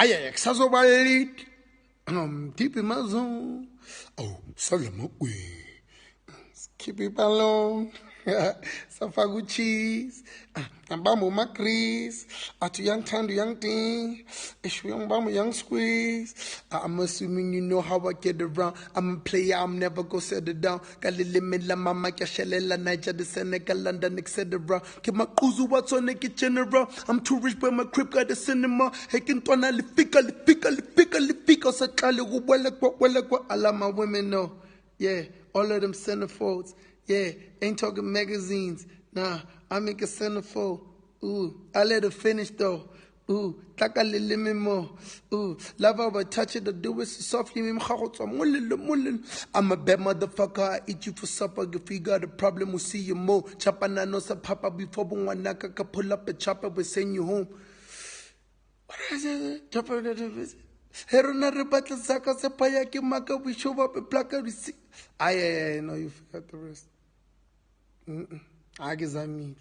Aye, Sazobalit. Deep in my zone. Oh, Salamokwe. Keep it alone. Safagu cheese. Ambamu macris. Atu young time to young thing. Ishwi bamu young squeeze. I'm assuming you know how I get around. I'm a player, I'm never go settle down. Kali limit la mama kashalela Niger, the Senegal, London, etc. Keep my kuzu what's on the general. I'm too rich, but my crib got the cinema. Hekin tona lifika. Sakali wubwele a lot my women know. Yeah, all of them centerfolds. Yeah, ain't talking magazines. Nah, I make a centerfold. Ooh, I let her finish though. Ooh, taka le me more. Ooh, love how I touch it, I do it so softly. I'm a bad motherfucker, I eat you for supper. If you got a problem, we'll see you more. Chapa na no sa papa before Bunwanaka can pull up a chopper, we send you home. What is it? Chopper that is. Herona rebata saka sepaya ki maka, we show up a placard receipt. I know you forgot the rest. I guess I meet.